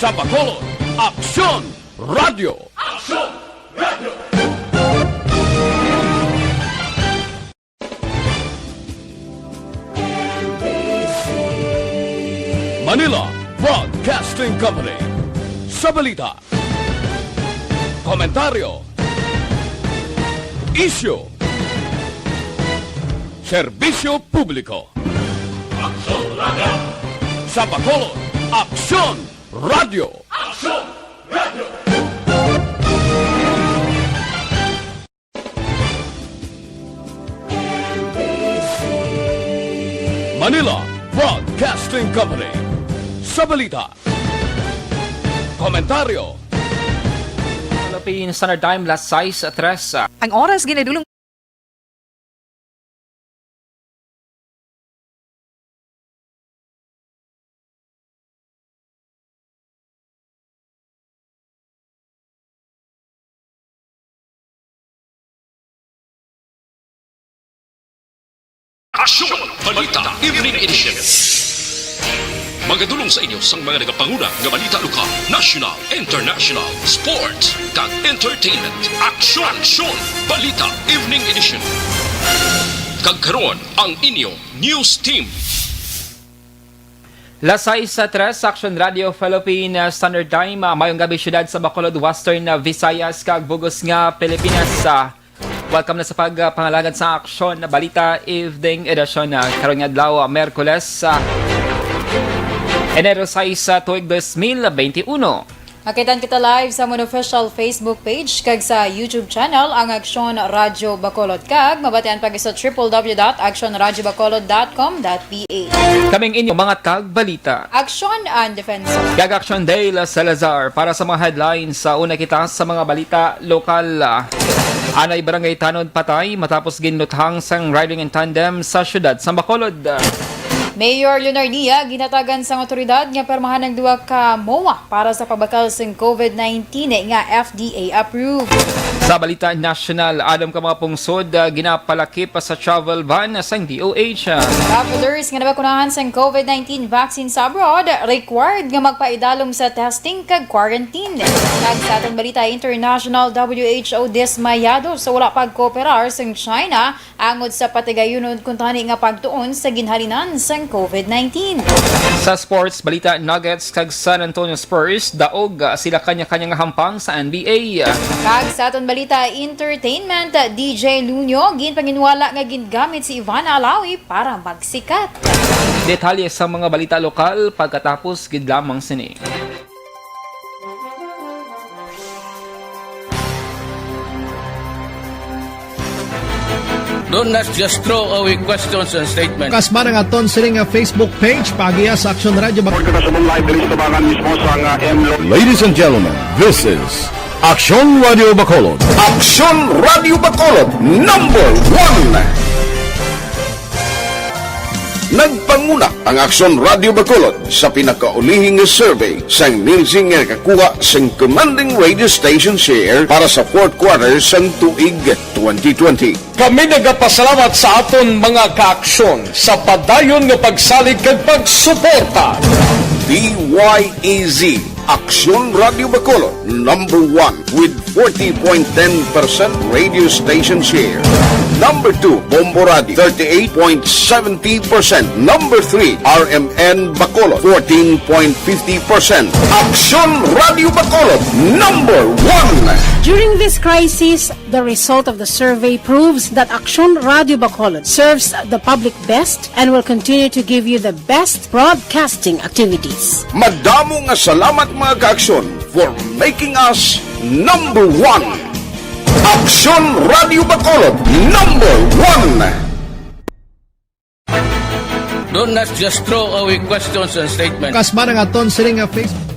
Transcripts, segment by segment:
Sa Bacolod, Aksyon Radio! Aksyon Radio! Manila Broadcasting Company. Sa balita, komentaryo, isyu, serbisyo publiko. Aksyon Radio! Sa Bacolod, Aksyon Radio! Aksyon Radio! Manila Broadcasting Company. Sa balita, komentaryo, Philippine Standard Time, las 6:03. Ang oras ginadulong Aksyon! Balita Evening Edition. Magadulong sa inyo sang mga nagapanguna nga balita lokal, national, international, sports, kag entertainment. Aksyon! Balita Evening Edition. Kag karon ang inyong news team. Las 6:03, Action Radio Philippine Standard Time. Mayong gabi syudad sa Bacolod, Western Visayas, kag Bugos nga Pilipinas. Welcome na sa pagpangalagad sa Aksyon na Balita Evening Edition. Karon nga adlaw, Merkules, Enero 6, tuig 2021. Makitan kita live sa mon official Facebook page kag sa YouTube channel ang Aksyon Radio Bacolod, kag mabatian pag sa www.actionradiobacolod.com.ph. Kaming inyo mga tagbalita. Aksyon and Defensa. Kag Action Day La Salazar para sa mga headlines. Sa una kita sa mga balita lokal. Anay barangay tanod patay matapos ginuthang sang riding in tandem sa syudad sa Bacolod. Mayor Leonardia ginatagan sang otoridad nga permahan ng duwa ka MOA para sa pagbakal sang COVID-19 nga FDA approved. Sa balita national, adam ka mga pungsod ginapalaki pa sa travel ban sang DOH. Travelers nga nabakunahan sang COVID-19 vaccine sa abroad required nga magpaidalom sa testing kag quarantine. Kag sa atong balita international, WHO dismayado sa wala pagkooperar sang China angod sa patigayunon kung tani nga pagtuon sa ginhalinan sang COVID-19. Sa sports balita, Nuggets kag San Antonio Spurs daog sila kanya-kanya nga hampang sa NBA. Kag sa aton balita entertainment, DJ Lunyo ginpanginwala nga gingamit si Ivana Alawi para magsikat. Detalye sa mga balita lokal pagkatapos gid lamang sini. Don't just throw away questions and statements. Kasma ng aton sining nga Facebook page pagiya sa Action Radio Ladies and gentlemen, this is Aksyon Radio Bacolod. Aksyon Radio Bacolod #1. Nagpanguna ang Aksyon Radio Bacolod sa pinakaulihing survey sang Nielsen nga kakuha sang commanding radio station share para sa fourth quarter sang tuig 2020. Kami nagapasalamat sa aton mga kaaksyon sa padayon nga pagsalig kag pagsuporta. DYEZ Aksyon Radio Bacolod #1 with 40.10% radio station share. Number 2, Bombo Radio, 38.70%. Number 3, RMN Bacolod, 14.50%. Aksyon Radio Bacolod #1. During this crisis, the result of the survey proves that Aksyon Radio Bacolod serves the public best and will continue to give you the best broadcasting activities. Madamo nga salamat mga kaaksyon for making us #1. Aksyon Radio Bacolod #1. Don't just throw away questions and statements. Kasma ng aton sining nga Facebook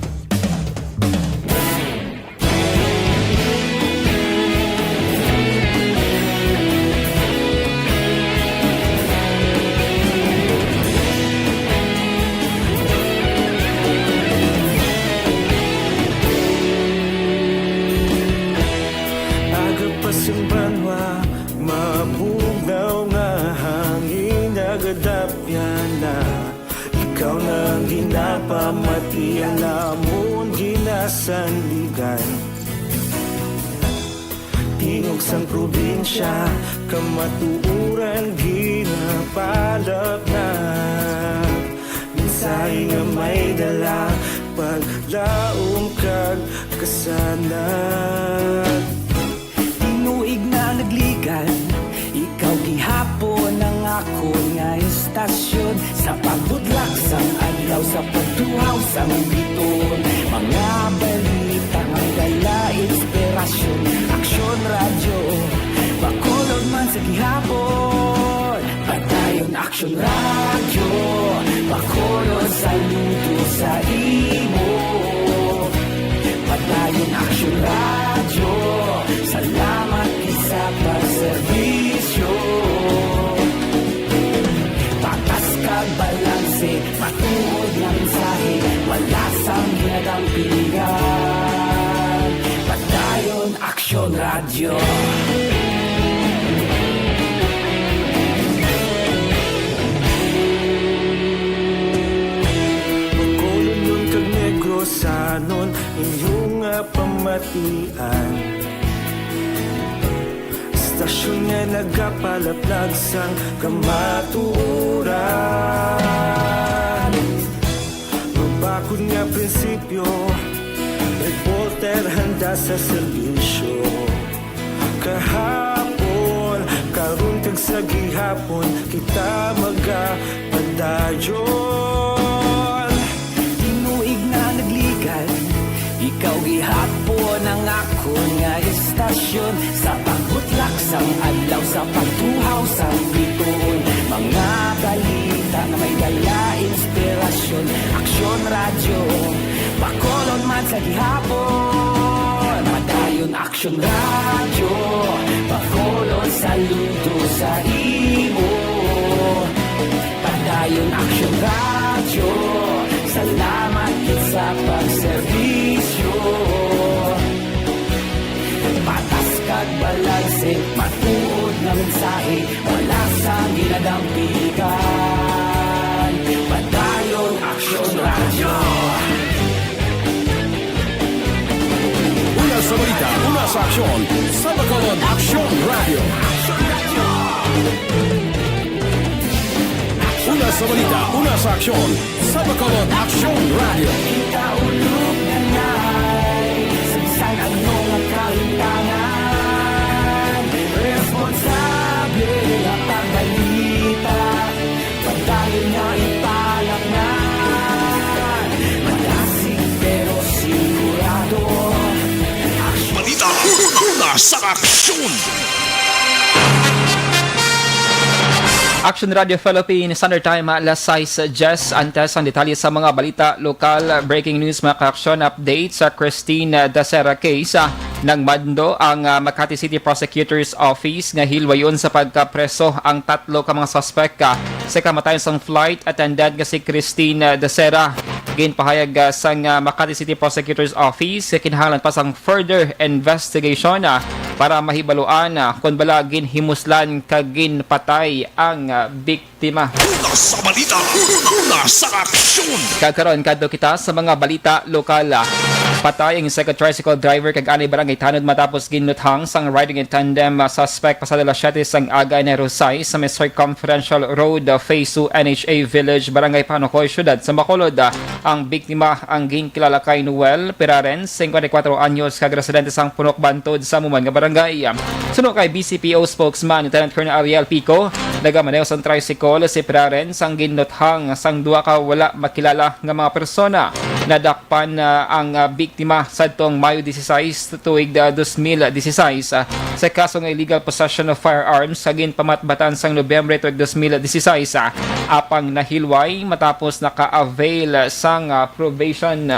Mapugaw nga hangin nagadapyan na ikaw nang ang ginapamatian namon ginasandigan. Tingog sang probinsya, kamatuuran ginapalap na. Minsay nga may dala, paglaom kag kasanat. Tinuig na nagligan, ikaw gihapon ang ako nga istasyon. Sa pagbudlak sang adlaw, sa pagtuhaw sang biton. Mga balita nga dala inspirasyon. Aksyon radyo, Bacolod man sa gihapon. Padayon Aksyon radyo, Bacolod saludo sa imo. Padayon Aksyon radyo, salamat sa pagserbisyo. Patas kag balanse, matuod nga mensahe, wala sang ginadampingan. Padayon Aksyon radyo. Bacolod nun kag Negrosanon, inyong nga pamatian. Stasyon nga nagapalaplag sang kamatuuran. Mabakod nga prinsipyo, reporter handa sa serbisyo. Kahapon, karon kag sa gihapon, kita magapadayon. Tinuig na nagligan, ikaw gihapon ang ako nga istasyon. Sa pagbutlak sang adlaw, sa pagtuhaw sang biton. Mga balita na may dala inspirasyon. Aksyon radyo, Bacolod man sa gihapon. Padayon Aksyon radyo, Bacolod saludo sa imo. Padayon Aksyon radyo, salamat sa pagserbisyo. Patas kag balanse, matuod na mensahe, wala sang ginadampigan. Padayon Aksyon radyo. Una sa balita, una sa aksyon, sa Bacolod Aksyon Radio. Una sa balita, una sa aksyon, sa Bacolod Aksyon Radio. Kaulog na na'y sansan ang mga kahintangan. Responsable ang pagbalita, pagdayon na ipalak na. Malasig pero sigurado. Balita, una sa aksyon. Action Radio Philippines, Standard Time, alas 6, Jess Antes ang detalye sa mga balita lokal, breaking news, mga ka-aksyon updates sa Christine Dacera case. Nang mando ang Makati City Prosecutor's Office nga hilwayon sa pagkapreso ang tatlo ka mga suspect sa kamatayon sang flight attendant nga si Christine Dacera. Ginpahayag sang Makati City Prosecutor's Office kinahanglan pa sang further investigation para mahibaluan kung bala ginhimuslan kag ginpatay ang biktima. Una sa balita, una sa aksyon. Kagkaroon kadto kita sa mga balita lokal. Patay ang second tricycle driver kag anay barangay tanod matapos ginuthang sang riding in tandem suspect pasado alas 7 sang aga na Rosay sa may Circumferential Road, Phase 2, NHA Village, Barangay Panocoy, Syudad sa Bacolod. Ang biktima ang ginkilala kay Noel Piraren, 54 anyos, kag residente sang Punok Bantod sa Muman nga barangay. Suno kay BCPO spokesman Lieutenant Colonel Ariel Pico, nagamaneho sang tricycle si Piraren sang ginuthang sang duha ka wala makilala nga mga persona. Nadakpan ang biktima sadtong Mayo 16 tuig 2016 sa kaso ng illegal possession of firearms sa ginpamatbatan sang Nobyembre tuig 2016 apang nahilway matapos naka-avail sang probation.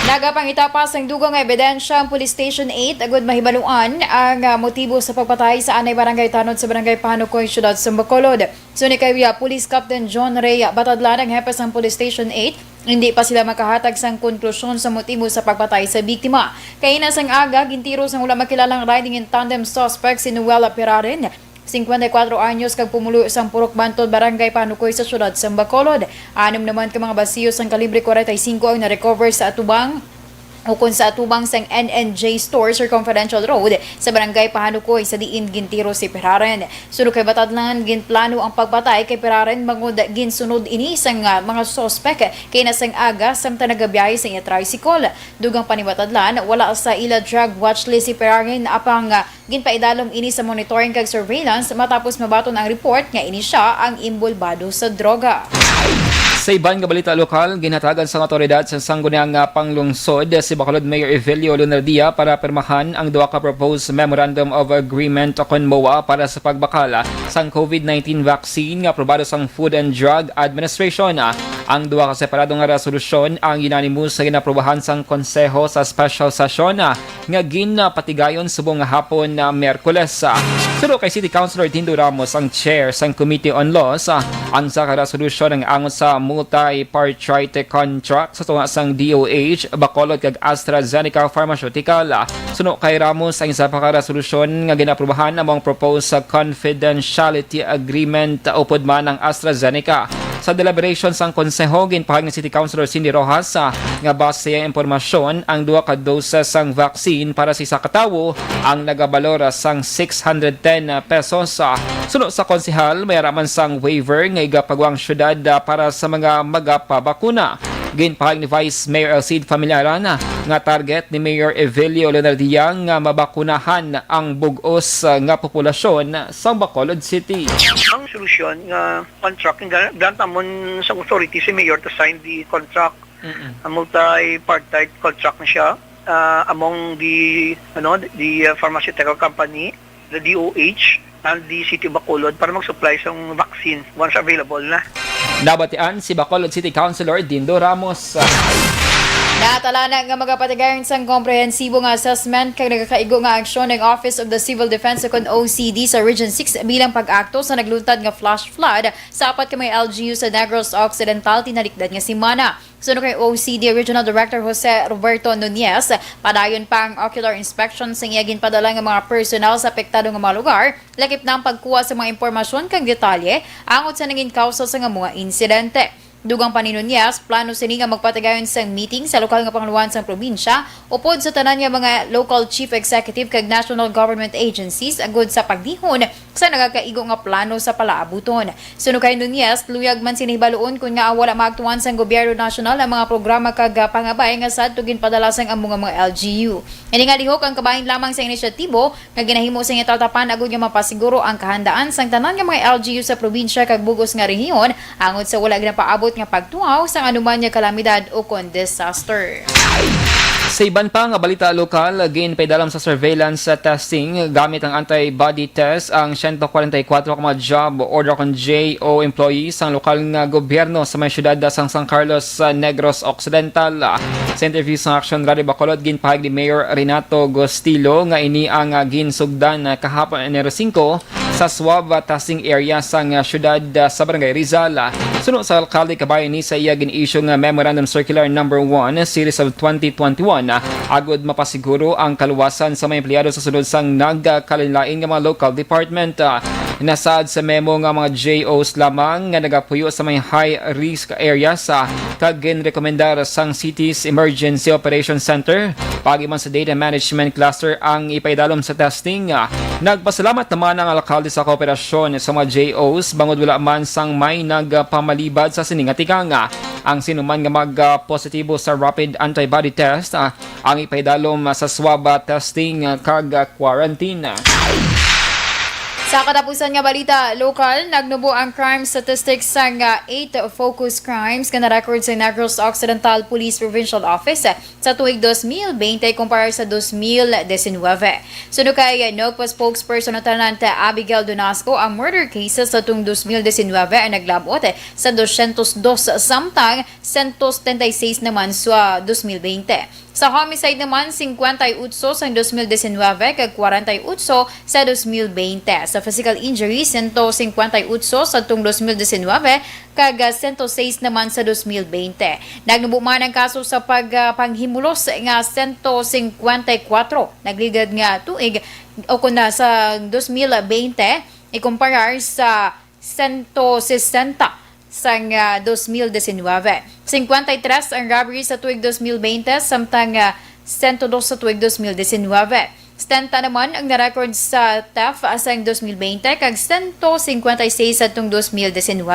Nagapang itapas ang dugang ebidensya ang Police Station 8 agud mahibaluan ang motibo sa pagpatay sa anay barangay tanod sa barangay Panocoy, Syudad sa Bacolod. Suni kay Police Captain John Ray batadlan ang hepe sang Police Station 8, hindi pa sila makahatag sang konklusyon sa motibo sa pagpatay sa biktima. Kay nasang aga gintiro sang wala makilalang riding in tandem suspect si Noel Piraren 54 anyos kag pumulo sang Purok Bantod, Barangay Panukoy sa syudad sa Bacolod. 6 naman ka mga basiyo sang kalibre 45 ang na-recover sa atubang ukon sa atubang sang NNJ Store Circumferential Road sa Barangay Pahanukoy sa diin gintiro si Peraren. Sunod kay batadlan ginplano ang pagpatay kay Peraren bangod ginsunod ini sang mga sospek kay nasang aga samtang nagabiyahe sa iya tricycle. Dugang panibatadlan wala sa ila drug watchlist si Peraren apang ginpaidalom ini sa monitoring kag surveillance matapos mabaton ang report nga ini siya ang imbolbado sa droga. Sa iban nga balita lokal, ginhatagan sa otoridad sa sangguniang panglungsod si Bacolod Mayor Evelio Lunardia para pirmahan ang duha ka proposed Memorandum of Agreement kon MOA para sa pagbakala sang COVID-19 vaccine nga aprobado sang Food and Drug Administration. Ang duha ka separadong nga resolusyon ang unanimous sa ginaprobahan sang Konseho sa Special Session nga ginpatigayon subong nga hapon na Miyerkules. Suro kay City Councilor Dindo Ramos ang chair sang Committee on Laws, ang sa resolusyon ang angon sa multi-party contract sa tunga sang DOH, Bacolod kag AstraZeneca Pharmaceutical. Suno kay Ramos ang isa pa ka resolusyon nga ginaprobahan among proposed sa confidentiality agreement upod man ang AstraZeneca. Sa deliberations sang konseho ginpahag ni City Councilor Cindy Rojas nga base sa impormasyon ang duha ka doses sang vaccine para sa isa ka tawo ang nagabalor sang 610 pesos. Suno sa konsehal may araman sang waiver nga igapagwang syudad para sa mga magapabakuna. Ginpahag ni Vice Mayor Elcid Familiaran nga target ni Mayor Evelio Lunardia nga mabakunahan ang bugos nga populasyon sa Bacolod City. Ang solusyon nga contract gantamon sa authority si Mayor to sign the contract. A multi-party contract na siya among the pharmaceutical company, the DOH and the City of Bacolod para mag-supply sa vaccine once available na. Nabatian si Bacolod City Councilor Dindo Ramos. Natalana nga magapatigayon sang komprehensibo nga assessment kag nagakaigo nga aksyon ng Office of the Civil Defense kon OCD sa Region 6 bilang pag-akto sa nagluntad nga flash flood sa apat ka may LGU sa Negros Occidental tinalikdan nga semana. Sunod kay OCD Regional Director Jose Roberto Nunez, padayon pa ang ocular inspection sa iyagin padala nga mga personnel sa apektado nga mga lugar, lakip na ang pagkuha sa mga impormasyon kag detalye angod sa naging kausa sa nga mga insidente. Dugang paninunyas, plano sini nga magpatigayon sang meeting sa lokal nga panguluan sang probinsya upod sa tanan nga mga local chief executive kag national government agencies agud sa pagdihon sa nagakaigo nga plano sa palaabuton. Suno kay Nunyas, luyag man sinibaluon kun nga wala maagtuan sang gobyerno nasyonal ang mga programa kag pangabay nga sadto ginpadala sang among mga LGU. Ini nga lihok ang kabahin lamang sa inisyatibo nga ginahimo sa taltapan agud nga mapasiguro ang kahandaan sang tanan nga mga LGU sa probinsya kag bugos nga rehiyon angod sa wala ginapaabot nga pagtuaw sa anuman nga kalamidad o kon disaster. Sa iban pa nga balita lokal, ginpaidalam sa surveillance testing gamit ang antibody test ang 144 ka mga job order kon JO employees ang lokal nga gobyerno sa may syudad sang San Carlos, Negros Occidental. Sa interview sa Action Radio Bacolod, ginpahag ni Mayor Renato Gostilo nga ini ang ginsugdan kahapon Enero 5 sa swab testing area sang syudad sa Barangay Rizal. Sunod sa alkalde kabayan ni sa iya gin-issue nga Memorandum Circular No. 1 Series of 2021 agud mapasiguro ang kaluwasan sa mga empleyado sa sunod sang nagkalinlain nga mga local department. Nasaad sa memo nga mga JOs lamang nga nagapuyo sa mga high-risk areas kag ginrekomendar sang City's Emergency Operations Center pagiman sa Data Management Cluster ang ipaidalom sa testing. Nagpasalamat naman ang alkalde sa kooperasyon sa mga JOs bangod wala man sang may nagpamalibad sa siningatikang. Ang sinuman nga mag-positibo sa rapid antibody test ang ipaidalom sa swab testing kag quarantine. Sa katapusan nga balita lokal, nagnubo ang crime statistics sa 8 focus crimes nga na-record sa Negros Occidental Police Provincial Office sa tuig 2020 kumpara sa 2019. Sunod kay NOGPA spokesperson na tanante Abigail Donasco, ang murder cases sa tuong 2019 ay naglabot sa 202 samtang 136 naman sa 2020. Sa homicide naman, 58 sa 2019 kag 48 sa 2020. Sa physical injury, 158 sa tuong 2019 kag 106 naman sa 2020. Nagnubo man ang kaso sa pagpanghimulos nga 154. Nagligad nga tuig o kuna sa 2020 ikumparar sa 160 sang 2019. 53 ang robbery sa tuig 2020 samtang 102 sa tuig 2019. 70 naman ang na-record sa theft asang 2020 kag 156 sa tung 2019.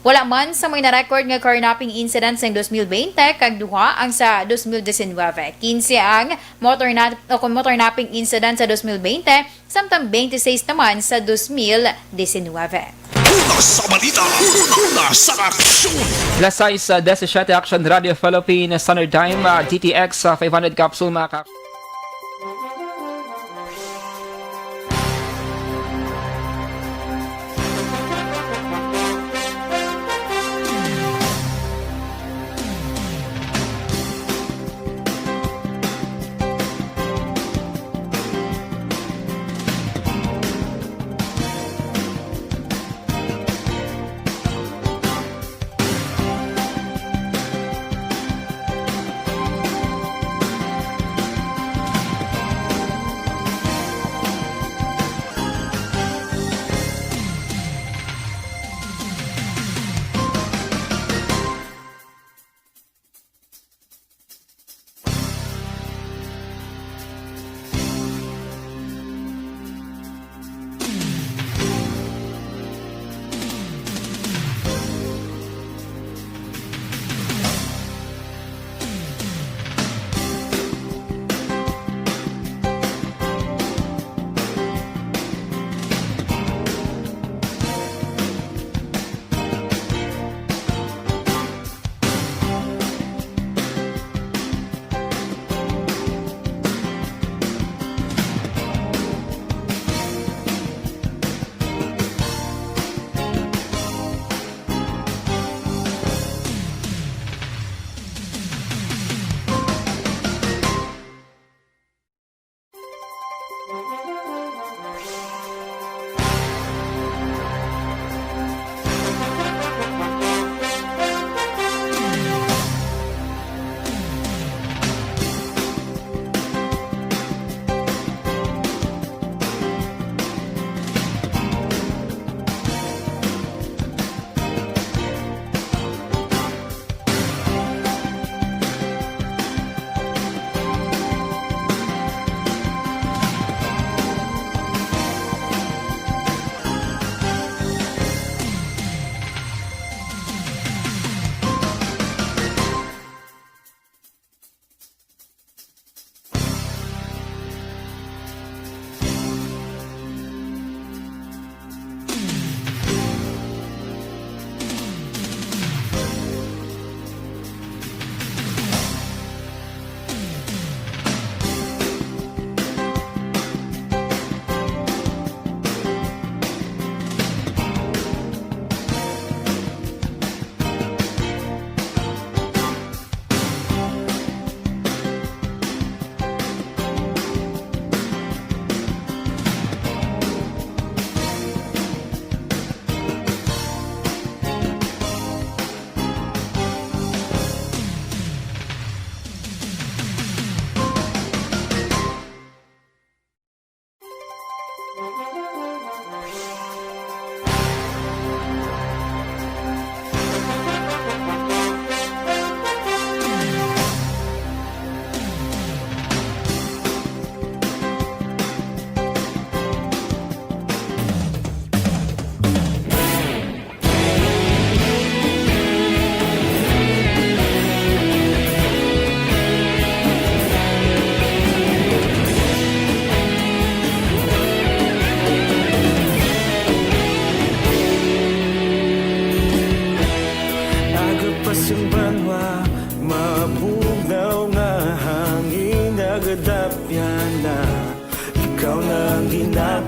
Wala man sa may na-record nga carnapping incidents sa 2020 kag duha ang sa 2019. 15 ang motor napping incident sa 2020 samtang 26 naman sa 2019. Una sa balita, una sa aksyon. Lasay sa 17 Action Radio Philippine Standard Time, DTX 500 capsule mga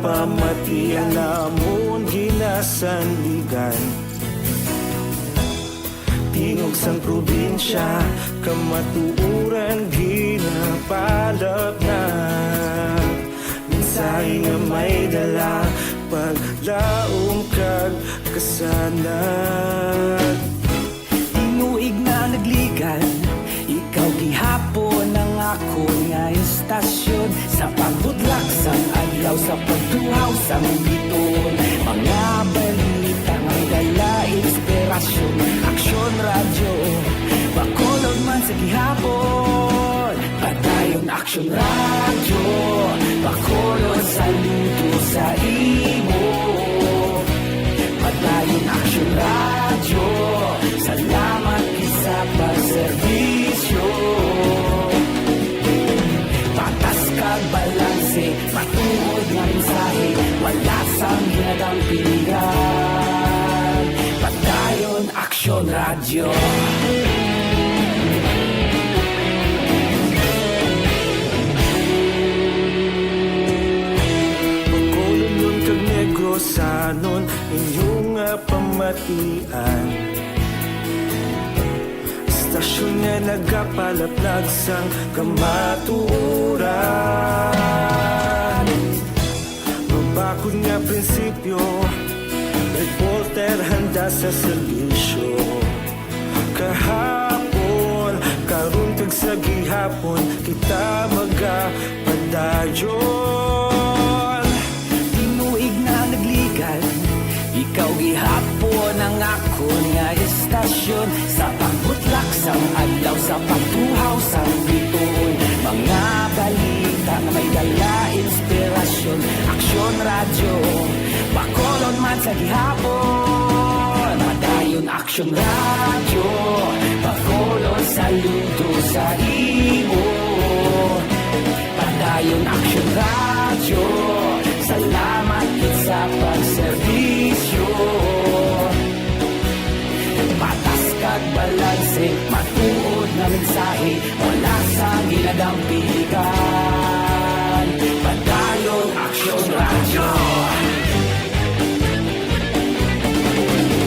Pamatian namon ginasandigan Tingog sang probinsya Kamatuuran ginapalap na Mensahe nga may dala Paglaom kag kasanat Inuig na nagligan Ikaw gihapon ang ako nga istasyon Sa pagbudlak sang adlaw sa pagtuhaw sang biton Action Radio, Bacolod saludo sa imo. Padayon Action Radio, salamat sa pagserbisyo. Patas kag balanse, matuod nga mensahe, wala sang ginadang pilihan. Padayon Action Radio. Sanon inyong pamatian, istasyon nga nagapalaplag sang kamatuuran. Mabakod nga prinsipyo, reporter handa sa serbisyo. Kahapon, karun kag sa gihapon, kita magapadayon. Ikaw gihapon ang ako nga istasyon, sa pagbutlak sang adlaw, sa pagtuhaw sang bituon. Mga balita na may dala inspirasyon. Action Radio, Bacolod man sa gihapon. Madayon Action Radio, Bacolod saludo sa imo. Padayon Action Radio, salamat sa pagserbisyo. Patas kag balanse, matuod na mensahe, wala sa ginadang pilihan. Padayon Action Radio.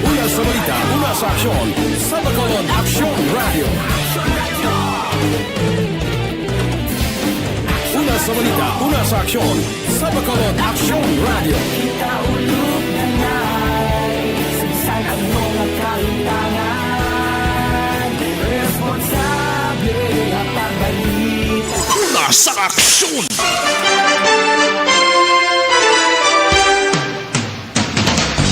Una sa balita, una sa aksyon, sa Bacolod Action Radio. Una sa balita, una sa aksyon, sa Bacolod Action Radio. Kita ulog na na'y sinsan ang mga kalintangan. Responsable ang pagbalita. Una sa aksyon!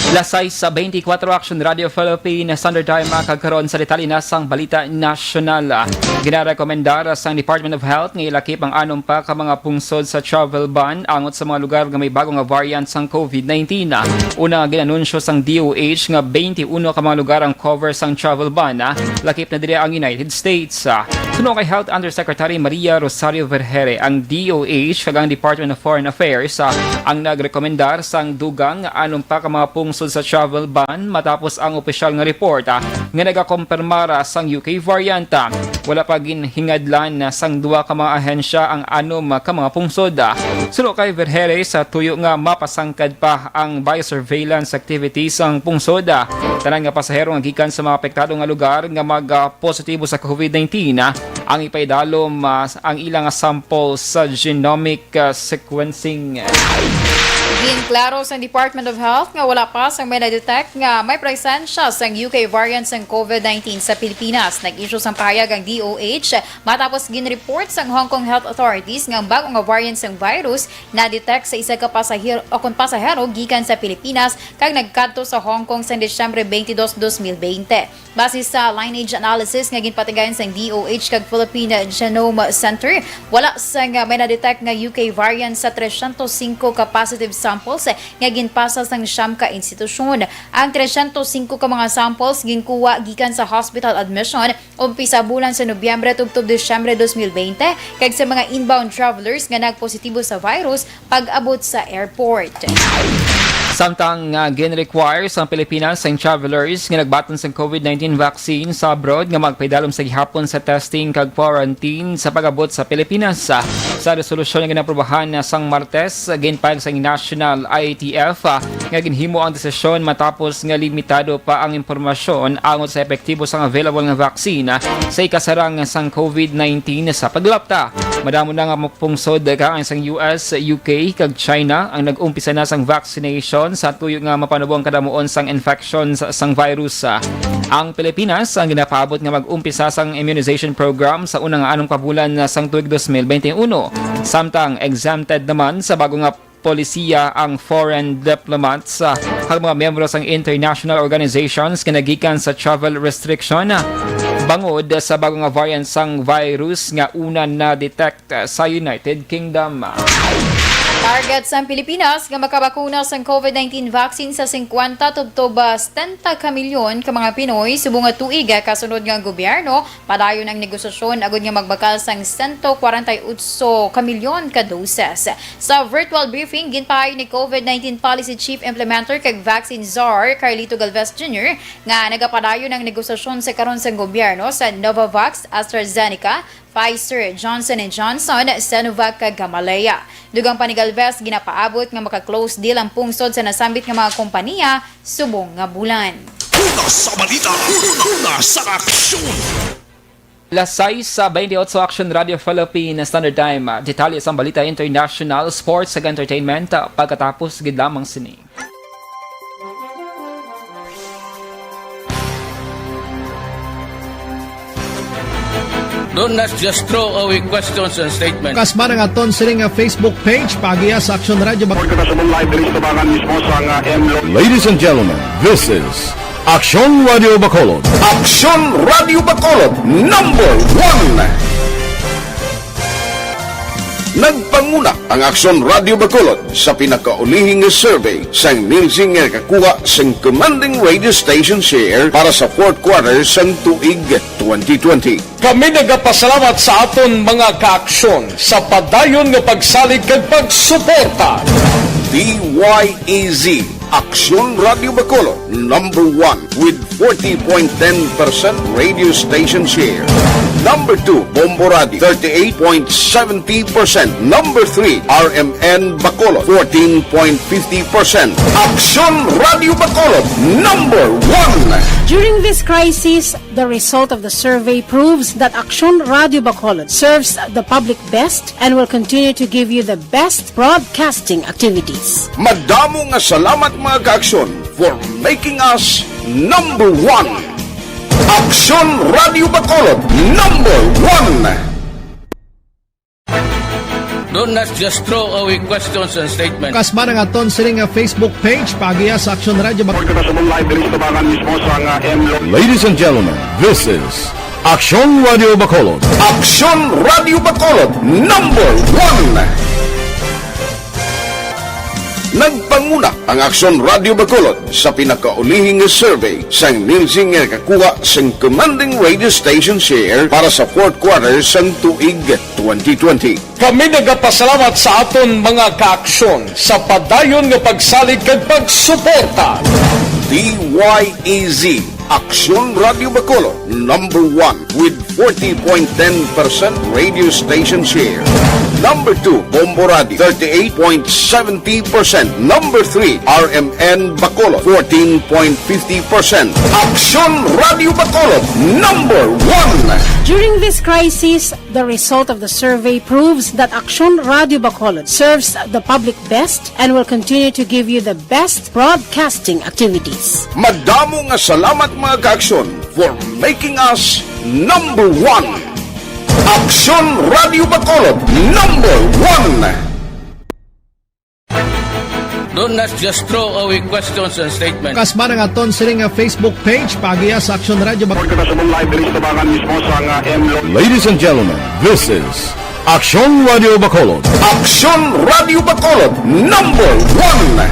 Lasay sa 24 Action Radio Philippines Standard Time kagkaroon sa detalye na sang balita nasyonal. Ginarekomendar sang Department of Health nga ilakip ang anom pa ka mga pungsod sa travel ban angot sa mga lugar nga may bagong variant sang COVID-19. Una ginanunsyo sang DOH nga 21 ka mga lugar ang cover sang travel ban. Lakip na dire ang United States. Suno kay Health Undersecretary Maria Rosario Vergere, ang DOH kag ang Department of Foreign Affairs ang nagrekomendar sang dugang anom pa ka mga pungsod sa travel ban matapos ang opisyal nga report nga nagakompirmara sang UK variant. Wala pa ginhingadlan sang duwa ka mga ahensya ang anom ka mga pungsod. Sulo kay Vergere sa tuyo nga mapasangkad pa ang biosurveillance activities sang pungsod. Tanan nga pasahero nga gikan sa mga apektado nga lugar nga mag-positibo sa COVID-19 ang ipaidalom ang ilang sample sa genomic sequencing. Ginklaro sa Department of Health nga wala pa sang may na-detect nga may presensya sang UK variant sang COVID-19 sa Pilipinas. Nag-issue sang pahayag ang DOH matapos ginreport sang Hong Kong Health Authorities nga ang bagong nga variant sang virus na-detect sa isa ka pasahero o kung pasahero gikan sa Pilipinas kag nagkadto sa Hong Kong sa Disyembre 22, 2020. Base sa lineage analysis nga ginpatigayon sang DOH kag Philippine Genome Center, wala sang may na-detect nga UK variant sa 305 ka positive samples nga ginpasa sang siyam ka institusyon. Ang 305 ka mga samples ginkuha gikan sa hospital admission umpisa bulan sa Nobyembre tubtob Disyembre 2020 kag sa mga inbound travelers nga nagpositibo sa virus pag-abot sa airport. Samtang gin-require sa Pilipinas sa travelers nga nagbaton sa COVID-19 vaccine sa abroad nga magpaidalom sa gihapon sa testing kag quarantine sa pag-abot sa Pilipinas. Sa resolusyon nga ginaprobahan sang Martes, ginpayag sa National IATF nga ginhimo ang desisyon matapos nga limitado pa ang impormasyon angot sa epektibo sang available nga vaccine sa ikasarang sang COVID-19 sa paglapta. Madamo na nga mapungsod ka ang sang US, UK kag China ang nag-umpisa na sang vaccination sa tuyo nga mapanubong kadamuon sang infections sang virus. Ang Pilipinas ang ginapaabot nga mag-umpisa sang immunization program sa unang anong kabulan sang tuig 2021. Samtang exempted naman sa bago nga polisiya ang foreign diplomats ang mga miyembro sang international organizations kinagikan sa travel restriction. bangod sa bagong nga variant sang virus nga una na detect sa United Kingdom. Target sa Pilipinas nga makabakuna sa COVID-19 vaccine sa 50 tubtob 70 ka milyon ka mga Pinoy subong nga tuig kasunod nga gobyerno padayon ang negosasyon agud nga magbakal sang 148 ka milyon ka doses. Sa virtual briefing ginpahay ni COVID-19 Policy Chief Implementer kag Vaccine Czar Carlito Galvez Jr. nga nagapadayon ang negosasyon sa karon sa gobyerno sa Novavax, AstraZeneca, Pfizer, Johnson & Johnson, Sinovac kag Gamaleya. Dugang pa ni Galvez ginapaabot nga maka-close deal ang pungsod sa nasambit nga mga kompanya subong nga bulan. Una sa balita, una sa aksyon. Lasay sa 28 Action Radio Philippine Standard Time. Detalye sa balita international, sports ug entertainment pagkatapos gid lamang sini. Don't just throw away questions and statements. Kasma ng aton sining nga Facebook page pagiya sa Action Radio Bacolod. Ladies and gentlemen, this is Action Radio Bacolod. Action Radio Bacolod #1. Nagpanguna ang Action Radio Bacolod sa pinakaulihing survey sang Nielsen nga kakuha sang commanding radio station share para sa fourth quarter sang tuig 2020. Kami nagapasalamat sa aton mga kaaksyon sa padayon nga pagsalig kag pagsuporta. DYEZ Action Radio Bacolod #1 with 40.10% radio station share. Number 2, Bombo Radio 38.70%. Number 3, RMN Bacolod 14.50%. Action Radio Bacolod #1. During this crisis, the result of the survey proves that Action Radio Bacolod serves the public best and will continue to give you the best broadcasting activities. Madamo nga salamat mga kaaksyon for making us #1. Action Radio Bacolod #1. Don't just throw away questions and statements. Kasma ng aton sining nga Facebook page pagiya sa Action Radio Bacolod. Ladies and gentlemen, this is Action Radio Bacolod. Action Radio Bacolod #1. Nagpanguna ang Action Radio Bacolod sa pinakaulihing survey sang Nielsen nga kakuha sang commanding radio station share para sa fourth quarter sang tuig 2020. Kami nagapasalamat sa aton mga kaaksyon sa padayon nga pagsalig kag pagsuporta. DYEZ Action Radio Bacolod #1 with 40.10% radio station share. Number 2, Bombo Radio 38.70%. Number 3, RMN Bacolod 14.50%. Action Radio Bacolod #1. During this crisis, the result of the survey proves that Action Radio Bacolod serves the public best and will continue to give you the best broadcasting activities. Madamo nga salamat mga kaaksyon for making us #1. Action Radio Bacolod #1. Don't just throw away questions and statements. Kasma ng aton sining nga Facebook page pagiya sa Action Radio Bacolod. Ladies and gentlemen, this is Action Radio Bacolod. Action Radio Bacolod #1.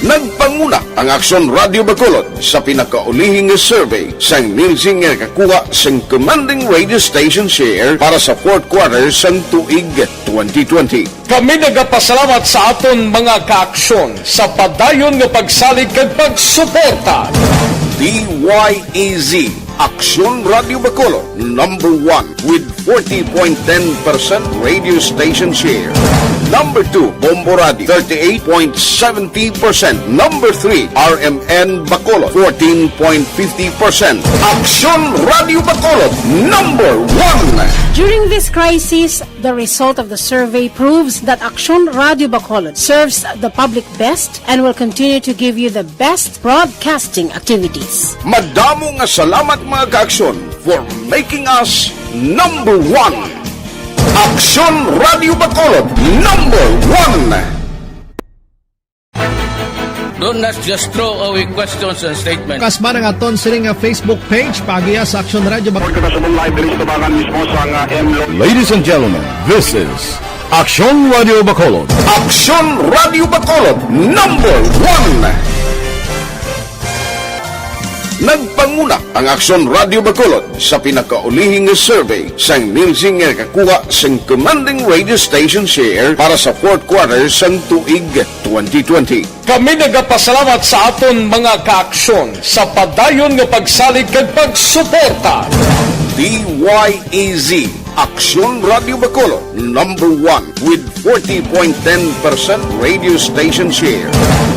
Nagpanguna ang Action Radio Bacolod sa pinakaulihing survey sang Nielsen nga kakuha sang commanding radio station share para sa fourth quarter sang tuig 2020. Kami nagapasalamat sa aton mga kaaksyon sa padayon nga pagsalig kag pagsuporta. DYEZ Action Radio Bacolod #1 with 40.10% radio station share. Number 2, Bombo Radio 38.70%. Number 3, RMN Bacolod 14.50%. Action Radio Bacolod #1. During this crisis, the result of the survey proves that Action Radio Bacolod serves the public best and will continue to give you the best broadcasting activities. Madamo nga salamat mga kaaksyon for making us #1. Action Radio Bacolod #1. Don't not just throw away questions and statements. Kasma ng aton sining Facebook page pagiya sa Aksyon Radio Bacolod. Ladies and gentlemen, this is Aksyon Radio Bacolod. Aksyon Radio Bacolod #1. Nagpanguna ang Aksyon Radio Bacolod sa pinakaulihing survey sang Nilsing nga kakuha sang commanding radio station share para sa fourth quarter sang tuig 2020. Kami nagapasalamat sa aton mga kaaksyon sa padayon nga pagsalig kag pagsuporta. DYEZ Aksyon Radio Bacolod #1 with 40.10% radio station share.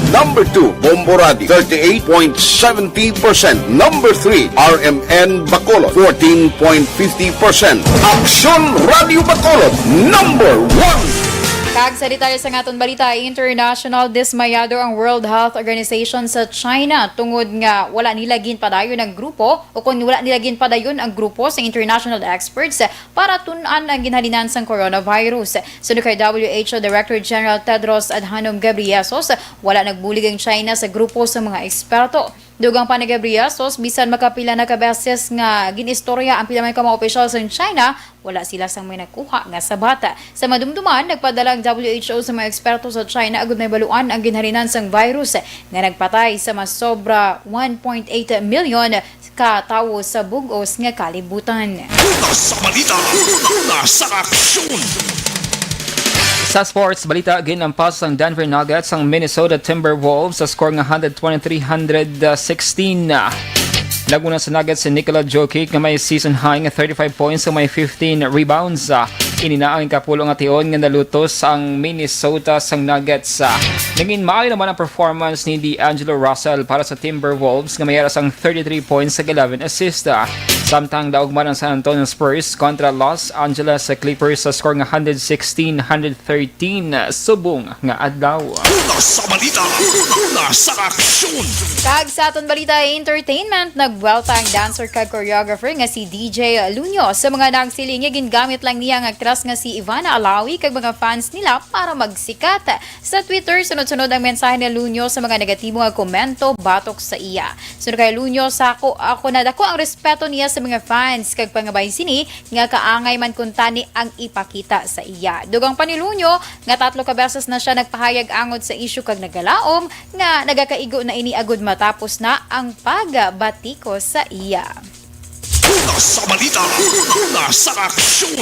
Number 2, Bombo Radio, 38.70%. Number 3, RMN Bacolod, 14.50%. Aksyon Radio Bacolod #1. Kag sa detalye sa ngaton balita, international dismayado ang World Health Organization sa China tungod nga wala nila ginpadayon ang grupo o kung wala nila ginpadayon ang grupo sa international experts para tun-an ang ginhalinan sang coronavirus. Sunod kay WHO Director General Tedros Adhanom Ghebreyesus, wala nagbulig ang China sa grupo sa mga eksperto. Dugang pa ni Ghebreyesus, bisan makapila na kabeses nga ginistorya ang pila may mga opisyal sa China, wala sila sang may nakuha nga sa bata. Sa madumduman, nagpadala ang WHO sa mga eksperto sa China agud may baluan ang ginhalinan sang virus nga nagpatay sa mas sobra 1.8 million ka tawo sa bugos nga kalibutan. Una sa balita, una sa aksyon. Sa sports, balita, ginampas ang Denver Nuggets ang Minnesota Timberwolves sa score nga 123-116. Naguna sa Nuggets si Nikola Jokic na may season high nga 35 points sa may 15 rebounds. Ininaang kapulong at iyon nga nalutos ang Minnesota sang Nuggets. Naging maayo naman ang performance ni D'Angelo Russell para sa Timberwolves nga mayroon sang 33 points sa 11 assists. Samtang daugman ang San Antonio Spurs kontra Los Angeles Clippers sa score nga 116-113 subong nga adlaw. Una sa balita, una sa aksyon. Kag sa aton balita entertainment, nagwelta ang dancer kag choreographer nga si DJ Lunyo. Sa mga nagsiling nga gingamit lang niya ang aktras nga si Ivana Alawi kag mga fans nila para magsikat. Sa Twitter, sunod-sunod ang mensahe ni Lunyo sa mga negatibo nga komento batok sa iya. Sunod kay Lunyo, ako nadako ang respeto niya sa mga fans kag pangabay sini nga kaangay man kuntani ang ipakita sa iya. Dugang pa ni Lunyo nga 3 ka beses na siya nagpahayag angod sa isyu kag nagalaom nga nagakaigo na ini agud matapos na ang pagbatiko sa iya. Una sa balita, una sa aksyon.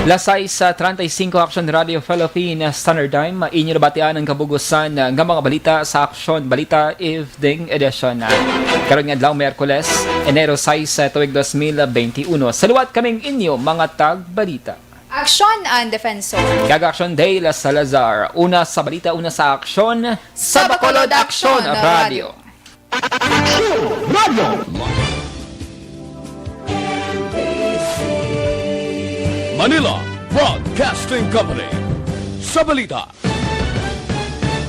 Lasay sa 35 Aksyon Radio Philippines Standard Time, inyo nabatian ang kabugusan ng mga balita sa Aksyon Balita Evening Edition. Karon nga adlaw Miyerkules, Enero 6, tuig 2021. Saluwat kaming inyo mga tag-balita. Aksyon ang Defensor. Gag-Aksyon Day La Salazar. Una sa balita, una sa aksyon. Sa Bacolod Aksyon Radio. Aksyon Radio. Manila Broadcasting Company. Sa balita,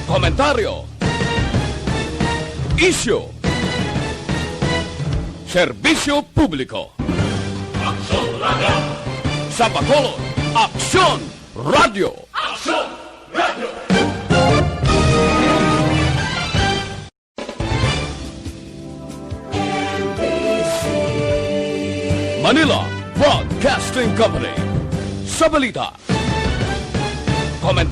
komentaryo, isyu, serbisyo publiko. Aksyon Radio. Sa Bacolod, Aksyon Radio. Aksyon Radio. Manila Broadcasting Company. Sa balita, komentaryo,